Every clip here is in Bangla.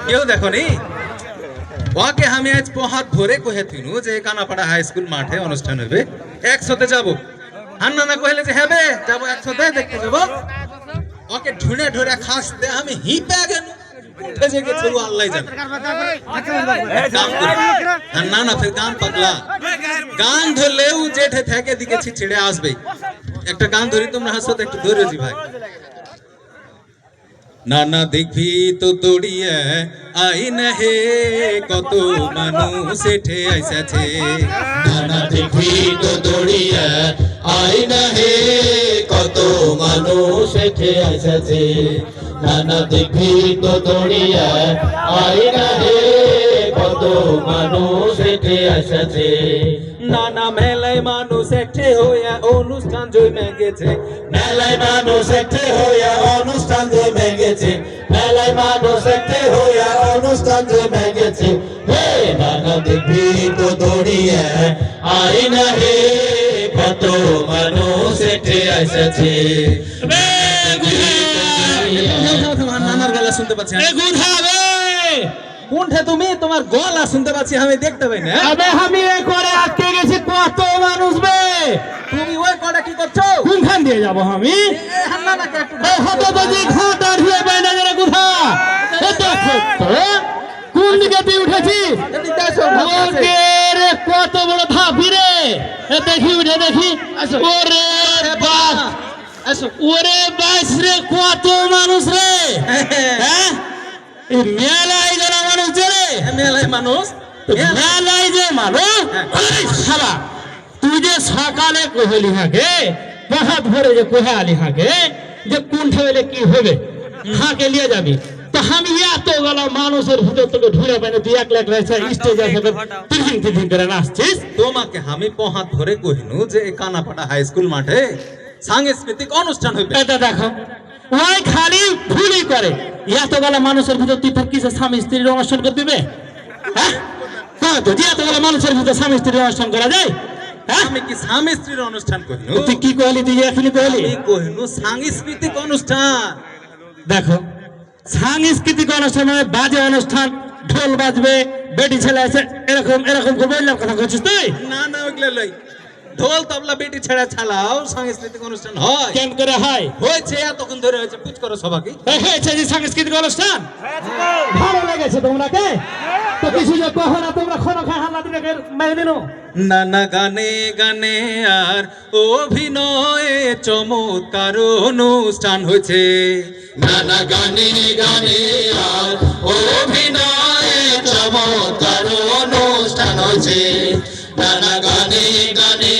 কেউ দেখনি ওকে আমি আজ পহাত ভরে কহেছিনু যে কানাপাড়া হাই স্কুল মাঠে অনুষ্ঠান হবে একসাথে যাব হান্না না কইলে যে হবে যাব একসাথে দেখতে যাব ওকে ঢুনে ঢুরে খাসতে আমি হিপে গেল উঠে যে গেছে ও আল্লাহ জানে হান্না না ফির গান পাগলা গান ধরলে ও জেঠে থেকে দিকে ছিড়ে আসবে একটা গান ধরি তোমরা হাসতে একটু ধরেছি ভাই নানা দেখবি তো তোড়িয়া আইন হে কত মানুষ এঠে আইসাছে নানা দেখবি তো দড়িয়া আইন হে কত মানুষ এঠে আইসাছে নানা দেখবি তো দড়িয়া আইন হে কত মানুষ এঠে আইসাছে নানা মেলায় মানুষ একঠে হইয়া অনুষ্ঠান জমে গেছে মেলায় মানুষ একঠে হইয়া অনুষ্ঠান জমে গেছে মেলায় মানুষ একঠে হইয়া অনুষ্ঠান জমে গেছে হে নানা দেখবি তো দড়িয়া আইন হে কত মানুষ এঠে আইসাছে নানার গলা শুনতে পাচ্ছি কোনটা তুমি তোমার গলা শুনতে পাচ্ছি আমি দেখতে পাই না আবে আমি এ করে আটকে গেছি কত মানুষ বে তুমি ওই কটা কি করছো কোনখান দিয়ে যাব আমি নানাকে একটু এই হতো বাজি ঘাটা ধুয়ে বাইনা যারা কোথা এত তো কোন দিকে তুই উঠেছিস ওকে রে কত বড় ধাপি রে এ দেখি উঠে দেখি ওরে বাস আসো ওরে বাস রে কত মানুষ রে হ্যাঁ এই মেলায় যারা মানুষ রে মেলায় মানুষ মেলায় যে মানুষ শালা তুই যে সকালে কহলি হাগে বাহাত ভরে যে কোহে আলি হাগে যে কোন ঠেলে কি হবে হাকে নিয়ে যাবি তো আমি এত গলা মানুষের ভিতর থেকে ঢুলে পাই না তুই একলা একলা স্টেজ আসবে তিরিং তিরিং করে নাচছিস তোমাকে আমি পহাত ধরে কহিনু যে এই কানাপাড়া হাই স্কুল মাঠে সাংস্কৃতিক অনুষ্ঠান হবে এটা দেখো ওই খালি ভুলই করে এত গলা মানুষের ভিতর তুই তোর কিসে স্বামী স্ত্রীর অনুষ্ঠান করে দিবে হ্যাঁ তো এত গলা মানুষের ভিতর স্বামী স্ত্রীর অনুষ্ঠান করা যায় আমি কি স্বামী স্ত্রীর অনুষ্ঠান কহিনু তুই কি কহলি তুই এখনই কহলি আমি কহিনু সাংস্কৃতিক অনুষ্ঠান দেখো সাংস্কৃতিক অনুষ্ঠান মানে বাজে অনুষ্ঠান ঢোল বাজবে বেটি ছেলে আছে এরকম এরকম করে বললাম কথা করছিস তুই না না ওইগুলো লই ঢোল তবলা বেটি ছেড়া ছালাও সাংস্কৃতিক অনুষ্ঠান হয় কেন করে হয় হয়েছে এতক্ষণ ধরে হয়েছে পুজ করো সবাইকে হয়েছে যে সাংস্কৃতিক অনুষ্ঠান ভালো লেগেছে তোমরাকে তো কিছু যে কहो না তোমরা খানা খায় হাল্লা দিলে মেরে দিনো নানা গানে গানে আর অভিনয়ে চমৎকার অনুষ্ঠান হয়েছে নানা গানে গানে আর অভিনয়ে চমৎকার অনুষ্ঠান হয়েছে নানা গানে গানে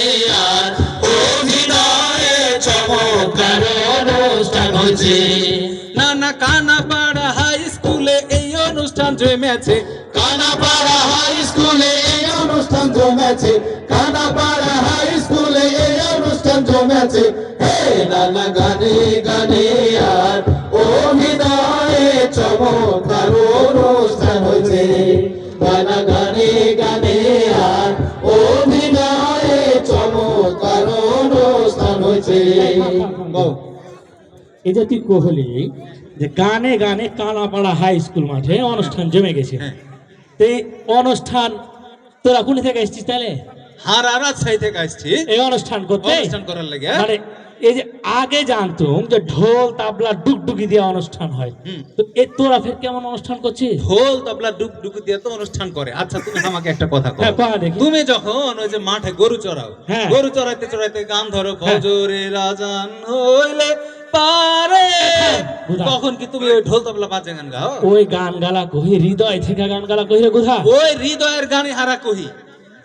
আর অভিনয়ে চমৎকার অনুষ্ঠান হয়েছে নানা কানাপাড়া হাই স্কুলে এই অনুষ্ঠান জমেছে কানাপাড়া হাই স্কুলে এই অনুষ্ঠান জমেছে কানাপাড়া হাই স্কুলে এই অনুষ্ঠান জমেছে হে নানা গানে গানে আর অভিনয়ে চমৎকার অনুষ্ঠান হয়েছে নানা গানে গানে আর অভিনয়ে চমৎকার অনুষ্ঠান হয়েছে এই যে তুই কহলি যে গানে গানে কানাপাড়া হাই স্কুল মাঠে অনুষ্ঠান জমে গেছে এই অনুষ্ঠান তোরা কোন থেকে এসেছিস তাহলে হারারা ছাই থেকে আসছি এই অনুষ্ঠান করতে অনুষ্ঠান করার লাগে মানে এই যে আগে জানতুম যে ঢোল তাবলা ডুগডুগি দিয়ে অনুষ্ঠান হয় তো এই তোরা ফের কেমন অনুষ্ঠান করছিস ঢোল তবলা ডুগডুগি দিয়ে তো অনুষ্ঠান করে আচ্ছা তুমি আমাকে একটা কথা কও হ্যাঁ কয়া দেখি তুমি যখন ওই যে মাঠে গরু চড়াও হ্যাঁ। গরু চড়াইতে চড়াইতে গান ধরো ফজরে রাজান হইলে পারে বুঝা। তখন কি তুমি ওই ঢোল তবলা বাজে গান গাও ওই গান গালা কহি হৃদয় থেকে গান গালা কহি রে কোথা ওই হৃদয়ের গানে হারা কহি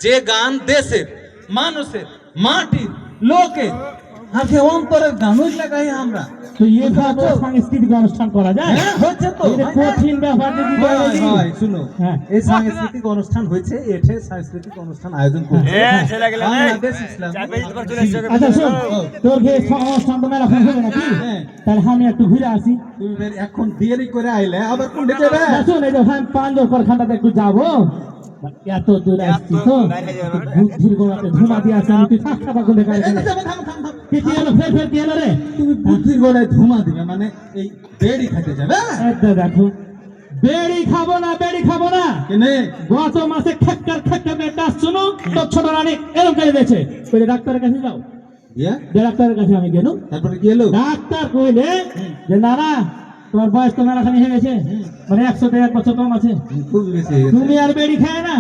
যে গান দেশের মানুষের মাটির লোকের হাতে অন্তরের গান ওই লাগাই আমরা তো এইভাবে সাংস্কৃতিক অনুষ্ঠান করা যায় হ্যাঁ হচ্ছে তো এটা কঠিন ব্যাপার যদি বলি হয় শুনো হ্যাঁ। এই সাংস্কৃতিক অনুষ্ঠান হয়েছে এঠে সাংস্কৃতিক অনুষ্ঠান আয়োজন করছে বাংলাদেশ ইসলাম আচ্ছা শোন তোর যে অনুষ্ঠান তো মেলা হবে নাকি হ্যাঁ। তাহলে আমি একটু ঘুরে আসি তুমি এখন দেরি করে আইলে আবার কোনটা যাবে শোন এই যে 5 পর খান্ডাতে একটু যাবো এত দূর আসছি তো বুদ্ধির গোড়াতে ধুমা দিয়ে আছে আমি তুই থাক খাবা কোনে গাড়ি কি হলো ফের কি হলো রে তুমি বুদ্ধির গোড়ায় ধুমা দিবে মানে এই বেড়ি খেতে যাবে এটা দেখো বেড়ি খাবো না কেনে গত মাসে খেক্কার বেটা শুনো তো ছোট রানী এরকম করে দিয়েছে কইলে ডাক্তারের কাছে যাও ইয়া যে ডাক্তারের কাছে আমি গেল তারপরে কি হলো ডাক্তার কইলে যে না না তোমার বয়স তো মেলাখানি হয়ে গেছে মানে 101 বছর কম আছে খুব বেশি হয়ে গেছে। তুমি আর বেড়ি খায় না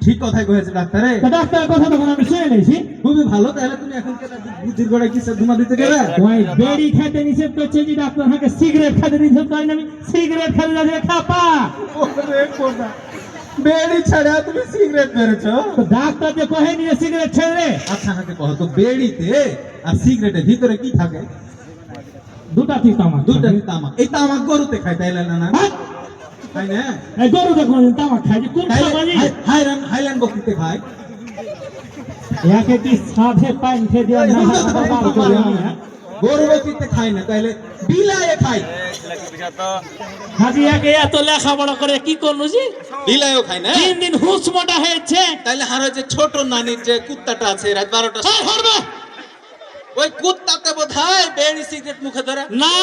ঠিক কথাই কয়েছে ডাক্তারে তো ডাক্তারের কথা তখন আমি শুনে নিয়েছি খুবই ভালো তাহলে তুমি এখন কেন বুদ্ধির গোড়ায় কি ধুমা দিতে গেলে ওই বেড়ি খেতে নিষেধ করছে যে ডাক্তার আমাকে সিগারেট খেতে নিষেধ করেন আমি সিগারেট খেতে যাচ্ছে খাপা ওরে কোনা বেড়ি ছাড়া তুমি সিগারেট মেরেছো তো ডাক্তার যে কহে নিয়ে সিগারেট ছেড়ে দে আচ্ছা আমাকে কহ তো বেড়িতে আর সিগারেটের ভিতরে কি থাকে দুটা ঠিক তামাক দুইটা তামাক এই তামাক গরুতে খায় তাইলে না না খাই না এই গরু দেখো তামাক খায় যে কোন খাবারই হাইল্যান্ড বকরিতে খায় একে কি সাধে পান খেয়ে দেওয়া না বার করে আমি গরু বকরিতে খায় না তাইলে বিলায়ে খায় হাজি একে এত লেখাপড়া করে কি করলো জি বিলায়ও খায় না দিন হুঁশ মোটা হয়েছে তাইলে হারো যে ছোট নানির যে কুত্তাটা আছে রাত 12টা ওই কুত্তাতে বোধহয় বেড়ি সিগারেট মুখে ধরে না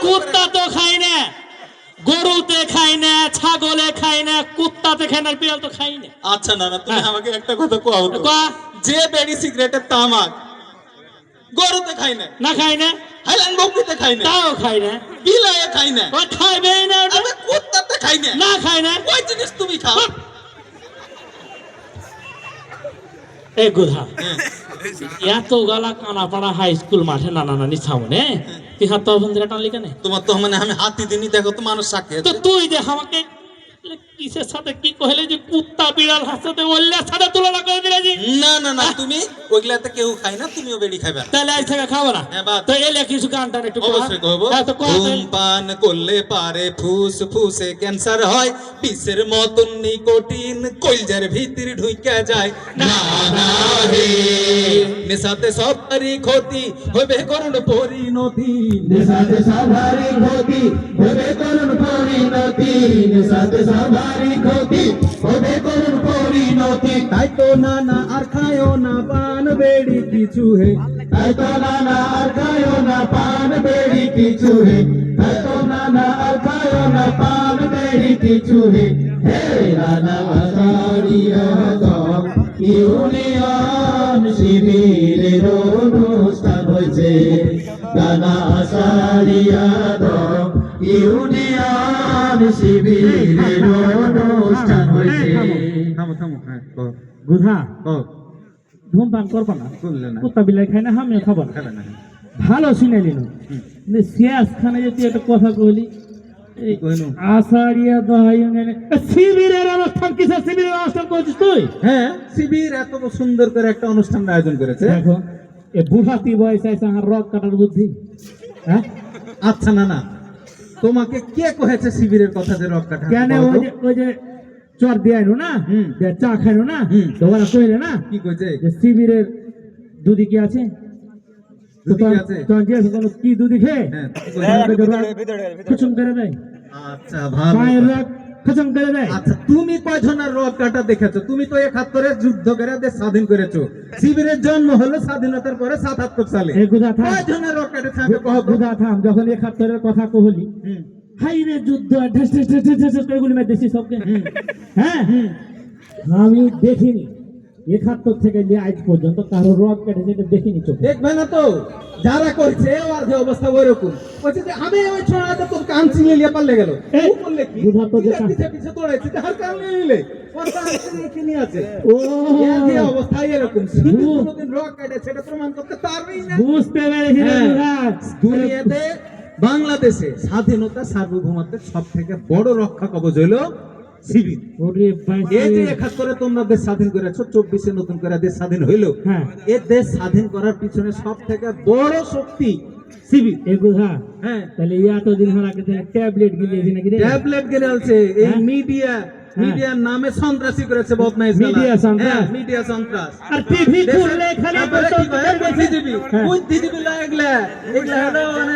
কুত্তা তো খাই না গরুতে খাই না ছাগলে খাই না কুত্তাতে খাই না বিড়াল তো খাই না আচ্ছা না তুমি আমাকে একটা কথা কও তো যে বেড়ি সিগারেটের তামাক গরুতে খায় না না খাই না হাইল্যান্ড বকরিতে খায় না তাও খাই না বিলায়ে খায় না ও খাইবে না আরে কুত্তাতে খায় না না খাই না ওই জিনিস তুমি খাও এই গুধা এত গালা কানা পাড়া হাই স্কুল মাঠে নানা নানি সামনে তুই হাত বন্ধুরা টানলি কেন তোমার তো মানে আমি হাতি দিনই দেখো তো মানুষ সাক্ষী তো তুই দেখ আমাকে কিসের সাথে কি কইলে যে কুত্তা বিড়াল হাসতে বললে সাথে তুলনা করে দিলে জি না তুমি ওইগুলাতে কেউ খায় না তুমিও বেড়ি খাবে না তাহলে আজ থেকে খাবো না হ্যাঁ, বাদ। তো এলে কিছু গানটা একটু অবশ্যই কহবো ধূমপান করলে পারে ফুসফুসে ক্যান্সার হয় বিষের মতন নিকোটিন কইলজার ভিতর ঢুইকা যায় না রে নেশাতে সবারই ক্ষতি হবে করুণ পরিণতি নেশাতে সবারই ক্ষতি হবে করুণ পরিণতি নেশাতে সবারই ক্ষতি হবে করুণ পরিণতি তাই তো না আর খায়ও না পান বেড়ি কিছু হে তাই তো নানা আর খায়ো না পান বেড়ি কিছু হে তাই তো নানা আর খায়ো না পান বেড়ি কিছু হে হে নানা আসারিয়া দম ইউনিয়ন শিবিরের অনুষ্ঠান হয়েছে নানা আসারিয়া দম ইউনিয়ন শিবিরের অনুষ্ঠান হয়েছে থামো হ্যাঁ গুধা কও ধূমপান করবো না করলে না কুত্তা বিলাই খাই না আমিও খাবো না খাবে না ভালো শুনে নিল শেষ খানে যদি একটা কথা কইলি এই কইনো আষাঢ়িয়া দহাই শিবিরের অনুষ্ঠান কিসের শিবিরের অনুষ্ঠান করছিস তুই হ্যাঁ শিবির এত সুন্দর করে একটা অনুষ্ঠান আয়োজন করেছে দেখো এ বুড়াতি বয়স আছে আমার রক কাটার বুদ্ধি হ্যাঁ আচ্ছা না তোমাকে কে কহেছে শিবিরের কথা যে রক কাটা কেন ওই যে চর দিয়াইনো না হুম। যে চা খাইনো না হুম। তো ওরা কইলে না কি কইছে যে শিবিরের দুধি কি আছে দুধি কি আছে? তো জিজ্ঞেস করলো কি দুধি খেয়ে হ্যাঁ, খুচুম করে দেয় আচ্ছা ভালো পায়ের রক খুচুম করে দেয় আচ্ছা তুমি কয়জনের রক কাটা দেখেছো তুমি তো 71 যুদ্ধ করে দেশ স্বাধীন করেছো শিবিরের জন্ম হলো স্বাধীনতার পরে 77 সালে এই গুজা থাম কয়জনের রক কাটেছে আমি কহ তো? গুজা থাম যখন 71 কথা কহলি হুম, হাই রে যুদ্ধ ঢেস ঢেস ঢেস ঢেস ঢেস করে গুলি মেরেছি সবকে হ্যাঁ আমি দেখিনি 71 থেকে নিয়ে আজ পর্যন্ত কারো রক কেটেছে এটা দেখিনি চোখে দেখবে না তো যারা করছে আর যে অবস্থা ওইরকম বলছে যে আমি ওই ছোড়াটা তোর কান চিনে লিয়ে পারলে গেল এই, ও বললে কি বুঝা তো দেখা। পিছে পিছে দৌড়াইছে তার কান নিলে ওর কান চিনে আছে ও এর যে অবস্থা এরকম শিবির কোনদিন রক কাটেছে এটা প্রমাণ করতে পারবেই না বুঝতে পেরেছি রে হ্যাঁ, বুঝা দুনিয়াতে বাংলাদেশে স্বাধীনতা সার্বভৌমত্বের সব থেকে বড় রক্ষা কবচ হইল শিবির ওরে ভাই এই যে 71 তোমরা দেশ স্বাধীন করেছো 24 নতুন করে দেশ স্বাধীন হইলো হ্যাঁ এই দেশ স্বাধীন করার পিছনে সব থেকে বড় শক্তি শিবির এই বুঝা হ্যাঁ তাহলে এতদিন হওয়ার আগে ট্যাবলেট গিলিয়েছি নাকি রে ট্যাবলেট গেলে আছে এই হ্যাঁ? মিডিয়ার নামে সন্ত্রাসী করেছে বদমাইশ মিডিয়া সন্ত্রাস? মিডিয়া সন্ত্রাস আর টিভি খুললে খালি তারপরে কি কয় বুদ্ধিজীবী হ্যাঁ। বুদ্ধিজীবী এগুলা হলো মানে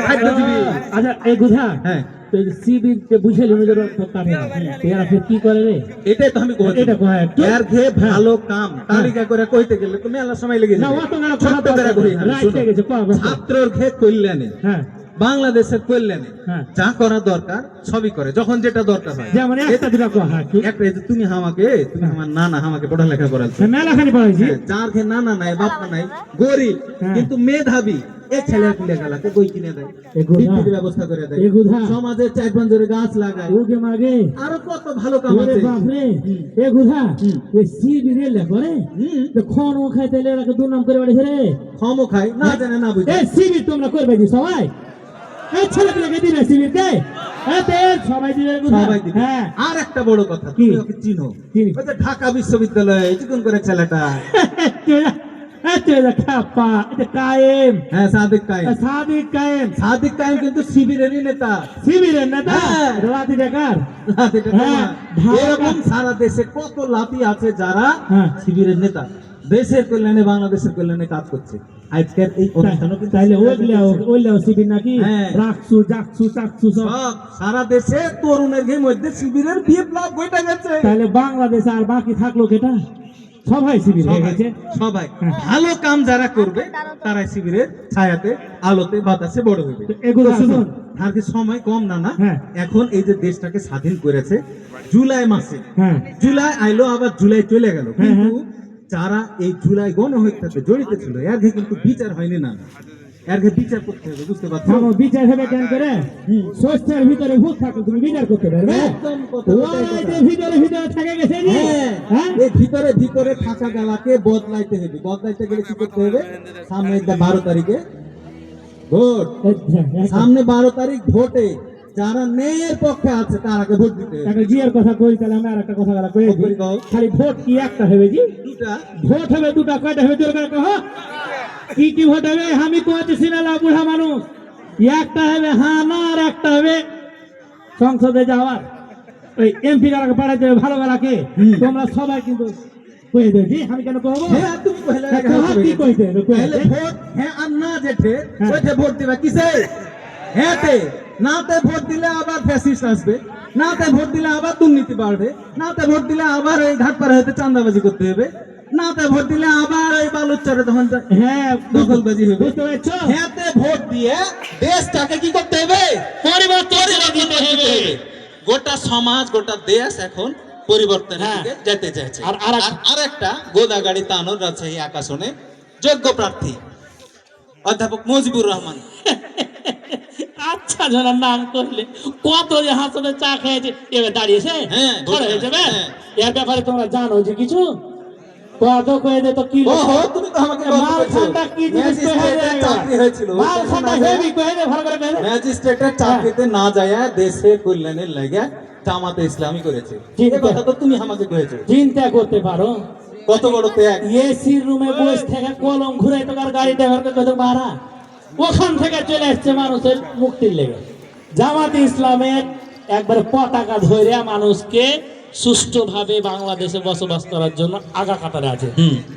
হাইড্রোজীবী আচ্ছা এই বুঝা হ্যাঁ তো এই শিবির যে বুঝেলি ওদের কাটে না এরা ফের কি করে রে এটাই তো আমি কইছি এটা কয় একটু এর ঘে ভালো কাম তালিকা করে কইতে গেলে তো মেলা সময় লেগে না যাবে অত না ছোট্ট করে কই রাইট হয়ে গেছে কয় বছর ছাত্রর ঘে কল্যাণে হ্যাঁ বাংলাদেশের কল্যাণে হ্যাঁ। যা করা দরকার সবই করে যখন যেটা দরকার হয় যেমন একটা দুটা কয় হ্যাঁ কি একটা এই যে তুমি আমার নানা আমাকে পড়ালেখা করাচ্ছো মেলা খানি পড়াইছি যার ঘে নানা নাই বাপ নাই গরিব হ্যাঁ। কিন্তু মেধাবী এই ছেলের পিলে গেলাতে বই কিনে দেয় এ গুধা। বিদ্যুতের ব্যবস্থা করে দেয় এ গুধা। সমাজে 4-5 জোড়ে গাছ লাগায় ওকে মাগে আরো কত ভালো কাম ওরে আছে বাপ রে এ গুধা এ শিবির রে করে হুম তো খন ও খাইতে লে রাখে দুই নাম করে বাড়িছে রে ক্ষম খায় না জানে না বুঝে এ শিবির তোমরা করবে কি সবাই এই ছেলেগুলোকে দিবে শিবিরকে এতে সবাই দিবে গুধা সবাই দিবে। হ্যাঁ আর একটা বড় কথা কি? তুমি ওকে চিনো চিনি। ওই যে ঢাকা বিশ্ববিদ্যালয়ে চিকন করে ছেলেটা এটা খাপা এটা কায়েম হ্যাঁ সাদিক কায়েম সাদিক কায়েম সাদিক কায়েম কিন্তু শিবিরেরই নেতা শিবিরের নেতা হ্যাঁ। রাতি বেকার লাতিটা হ্যাঁ, তোমার। ঢাকা- এরকম সারা দেশে কত লাতি আছে যারা হ্যাঁ। শিবিরের নেতা দেশের কল্যাণে বাংলাদেশের কল্যাণে কাজ করছে আজকের এই অনুষ্ঠানও কিন্তু তাইলে শিবিরের ওইলেও শিবির নাকি হ্যাঁ। রাখছু জাকছু চাকছু সব সব সারা দেশে তরুণের ঘে মধ্যে শিবিরের বিপ্লব ঘটে গেছে তাহলে বাংলাদেশ আর বাকি থাকলো কেটা সবাই শিবির হয়ে সবাই গেছে সবাই হ্যাঁ। ভালো কাম যারা করবে তারাই শিবিরের ছায়াতে আলোতে বাতাসে বড় হবে এগুলো তো শুনুন শুনুন। আর কি সময় কম না না হ্যাঁ। এখন এই যে দেশটাকে স্বাধীন করেছে জুলাই মাসে হ্যাঁ জুলাই আইলো আবার জুলাই চলে গেল হ্যাঁ, কিন্তু যারা এই জুলাই গণহত্যাতে জড়িত ছিল এর ঘে কিন্তু বিচার হয়নি না এর ঘে বিচার করতে হবে বুঝতে পারছো আমার বিচার হবে কেন করে স্বচ্ছের ভিতরে ভূত থাকলে তুমি বিচার করতে পারবে একদম কথা ওই যে ভিতরে ভিতরে থাকে গেছে রে হ্যাঁ, হ্যাঁ এই ভিতরে ভিতরে থাকা গেলাকে বদলাইতে হবে বদলাইতে গেলে কি করতে হবে সামনে 12 তারিখে ভোট সামনে 12 তারিখ ভোটে যারা ন্যায়ের পক্ষে আছে তারাকে ভোট দিতে হবে একটা জিয়ার কথা কই তাহলে আমি আর একটা কথা বলা কই কই কও। খালি ভোট কি একটা হবে জি দুটা ভোট হবে দুটা কয়টা হবে তোর কাছে কহ কি কি ভোট হবে আমি কোয়াতে সিনালা বুড়া মানুষ একটা হবে হ্যাঁ না আর একটা হবে সংসদে যাওয়ার ওই এমপি গালাকে পাঠাইতে হবে ভালো গালাকে তোমরা সবাই কিন্তু কয়ে দেবে জি আমি কেন কহবো হ্যাঁ তুমি কইলে হ্যাঁ, কহা কি কইতে হবে কয়ে তাহলে দে। ভোট হ্যাঁ আর না যেতে হ্যাঁ। ওইতে ভোট দিবা কিসে হ্যাঁতে নাতে ভোট দিলে আবার ফ্যাসিস্ট আসবে নাতে ভোট দিলে আবার দুর্নীতি বাড়বে নাতে ভোট দিলে আবার এই ঘাট পাড়া হতে চাঁদাবাজি করতে হবে নাতে ভোট দিলে আবার এই বালুচরে তখন হ্যাঁ দখলবাজি হবে বুঝতে পারছো হ্যাঁতে ভোট দিয়ে দেশটাকে কি করতে হবে পরিবর্তন পরিবর্তন করতে হবে। গোটা সমাজ গোটা দেশ এখন পরিবর্তনের হ্যাঁ। দিকে যেতে চাইছে আর- আর- আর একটা গোদাগাড়ি তানোর রাজশাহী আকাশনে যোগ্য প্রার্থী অধ্যাপক মুজিবুর রহমান আচ্ছা জনার নাম করলে কত যে হাসনে চা খেয়েছে এবার দাঁড়িয়েছে হ্যাঁ, বড় হয়ে যাবে হ্যাঁ। এর ব্যাপারে তোমরা জানো যে কিছু কত কয়ে দে তো কি ওহো, তুমি তো আমাকে গল্প মাল বলছো। খানটা কি জিনিস কয়ে দে ম্যাজিস্ট্রেটের চাকরি হয়েছিল। মাল খানটা হেভি কয়ে দে ভালো করে কয়ে দে ম্যাজিস্ট্রেটের চাকরিতে না যায় দেশের কল্যাণের লাগে জামাতে ইসলামী করেছে ঠিক এই কথা তো তুমি আমাকে কয়েছো চিন্তা করতে পারো কত বড় ত্যাগ এসির রুমে বসে থেকে কলম ঘুরে তো আর গাড়ি ড্রাইভারকে কত মারা ওখান থেকে চলে আসছে মানুষের মুক্তির লেগে জামাতে ইসলামের একবারে পতাকা ধরে মানুষকে সুষ্ঠুভাবে বাংলাদেশে বসবাস করার জন্য আগা কাতারে আছে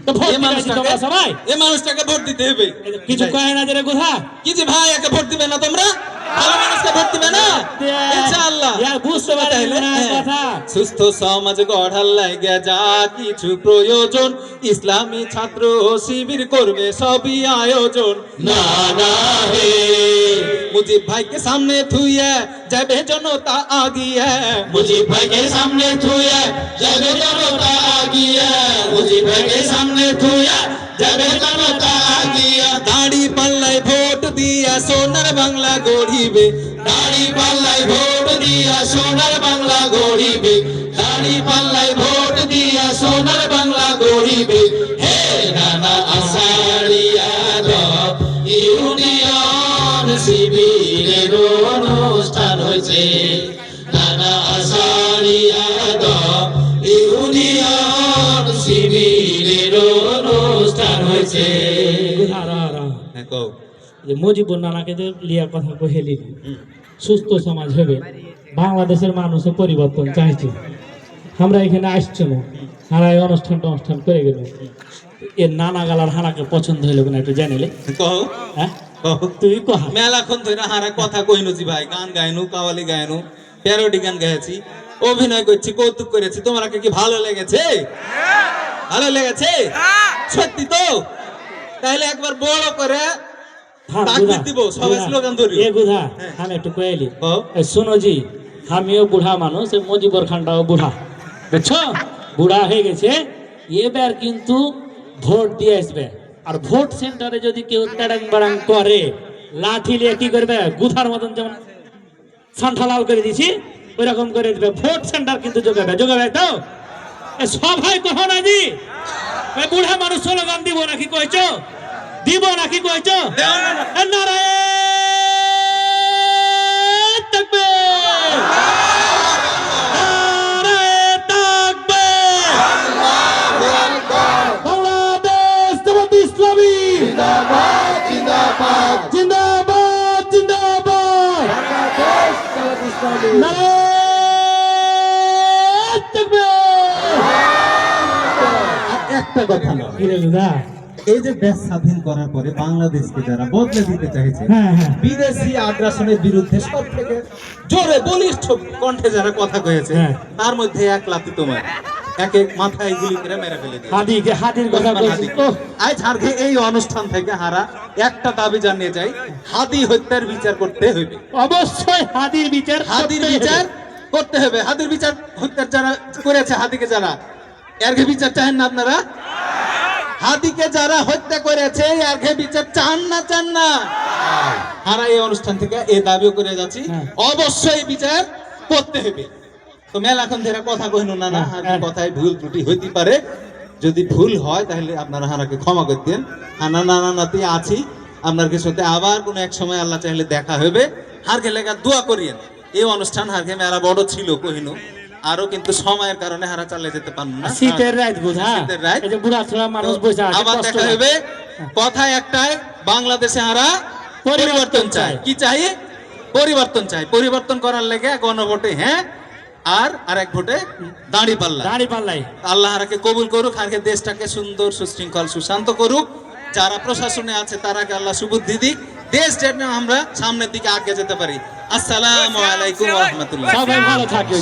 তো ভোট দিবে কি তোমরা সবাই এই মানুষটাকে ভোট দিতে হবে কিছু কয় না যে রে কোথা কি যে ভাই একে ভোট দিবে না তোমরা ভালো মানুষকে ভোট দিবে না ইনশাআল্লাহ ইয়ার বুঝতে পারছি না কথা সুস্থ সমাজ গড়ার লাগে যা কিছু প্রয়োজন ইসলামী ছাত্র শিবির করবে সবই আয়োজন না না হে মুজিব ভাইকে সামনে থুইয়া যাবে জনতা আগিয়া মুজিব ভাইকে সামনে থুইয়া যাবে জনতা আগিয়া মুজিব ভাইকে সামনে থুইয়া যাবে জনতা আগিয়া দাড়ি পাল্লায় ভোট দিয়া সোনার বাংলা গড়িবে দাড়ি পাল্লায় ভোট দিয়া সোনার বাংলা গড়িবে দাড়ি পাল্লায় ভোট দিয়া সোনার বাংলা গড়িবে হে নানা আষাঢ়িয়া ইউনিয়ন শিবিরের অনুষ্ঠান হয়েছে নানা আষাঢ়িয়া ইউনিয়ন শিবিরের অনুষ্ঠান হয়েছে যে মুজিবুর নানাকে যে লিয়া কথা কহেলি সুস্থ সমাজ হবে বাংলাদেশের মানুষের পরিবর্তন চাইছে আমরা এখানে আসছি না হারা অনুষ্ঠান করে গেল এর নানা গালার হানাকে পছন্দ হইলো কিনা একটু জানিলে হ্যাঁ তুই কহা মেলাক্ষণ ধরে হারা কথা কইনুছি ভাই, গান গাইনু, কাওয়ালি গাইনু, প্যারোডি গান গাইছি, অভিনয় করছি, কৌতুক করেছি, তোমার কি ভালো লেগেছে? ভালো লেগেছে সত্যি তো? তাহলে একবার বড় করে তাকবীর দিব, সবাই স্লোগান ধরি। এ গুধা আমি একটু কইলি ও শুনো জি, আমিও বুড়া মানুষ, এই মজিবর খানটাও বুড়া, বুঝছো? বুড়া হয়ে গেছে, এবার কিন্তু ভোট দিয়ে আসবে। আর ভোট সেন্টারে যদি কেউ টাড়াং বাড়াং করে, লাঠি নিয়ে কি করবে, গুধার মতন যেমন সান্ঠা লাল করে দিছি ওইরকম করে দিবে। ভোট সেন্টার কিন্তু যোগাবে, যোগাবে তো সবাই কখন আজি বুড়া মানুষ স্লোগান দিব নাকি কইছো? দিব নাকি কইছো? নারায়ণ তাকবীর, নারায়ণ তাকবীর। বাংলাদেশ জামাত ইসলামী জিন্দাবাদ জিন্দাবাদ জিন্দাবাদ জিন্দাবাদ। বাংলাদেশ জামাত ইসলামী নারায়ণ তাকবীর। একটা কথা না, কি রে গুদা? এই যে দেশ স্বাধীন করার পরে বাংলাদেশকে যারা বদলে দিতে চাইছে, হ্যাঁ হ্যাঁ বিদেশি আগ্রাসনের বিরুদ্ধে সব থেকে জোরে বলিষ্ঠ কণ্ঠে যারা কথা কয়েছে, হ্যাঁ। তার মধ্যে এক লাতি তোমার, এক এক মাথায় গুলি করে মেরে ফেলে দিয়েছে। হাদিকে হাদির কথা ওসমান কইছি। হাদিকে। আজ হারকে এই অনুষ্ঠান থেকে হারা একটা দাবি জানিয়ে যাই, হাদি হত্যার বিচার করতে হবে। অবশ্যই হাদির বিচার হাদির করতেই বিচার হবে। করতে হবে। হাদির বিচার হত্যার যারা করেছে, হাদিকে যারা, এরকে বিচার চান না আপনারা? হাদিকে যারা হত্যা করেছে এরকে বিচার চান না? চান না? হারা এই অনুষ্ঠান থেকে এই দাবিও করে যাচ্ছি, হ্যাঁ। অবশ্যই বিচার করতে হবে। তো মেলা এখন ধরে কথা কইনো না, না হাদির কথায় ভুল ত্রুটি হইতে পারে, যদি ভুল হয় তাহলে আপনারা হারাকে ক্ষমা করে দেন। হানা নানা নাতি আছি আপনার সাথে, আবার কোনো এক সময় আল্লাহ চাইলে দেখা হবে। হারকে লেখা দোয়া করিয়েন। এই অনুষ্ঠান হারকে মেলা বড় ছিল কহিনু, আরো কিন্তু সময়ের কারণে হারা চালিয়ে যেতে পারবো না। শীতের রাত বুঝা, শীতের রাত। এই যে বুড়া ছোড়া মানুষ বসে আছে, আবার কষ্ট দেখা লাগে। হবে। কথা একটাই, বাংলাদেশে হারা পরিবর্তন চাই। কি চাই? পরিবর্তন চাই। পরিবর্তন করার লেগে গণভোটে হ্যাঁ, আর আরেক ভোটে দাঁড়ি পাল্লা। দাড়ি পাল্লাই আল্লাহ হারাকে কবুল করুক, হারকে দেশটাকে সুন্দর সুশৃঙ্খল সুশান্ত করুক। যারা প্রশাসনে আছে তারাকে আল্লাহ সুবুদ্ধি দিক, দেশ যেন আমরা সামনের দিকে আগে যেতে পারি। আসসালামু আলাইকুম ওয়া রাহমাতুল্লাহ। সবাই ভালো থাকে।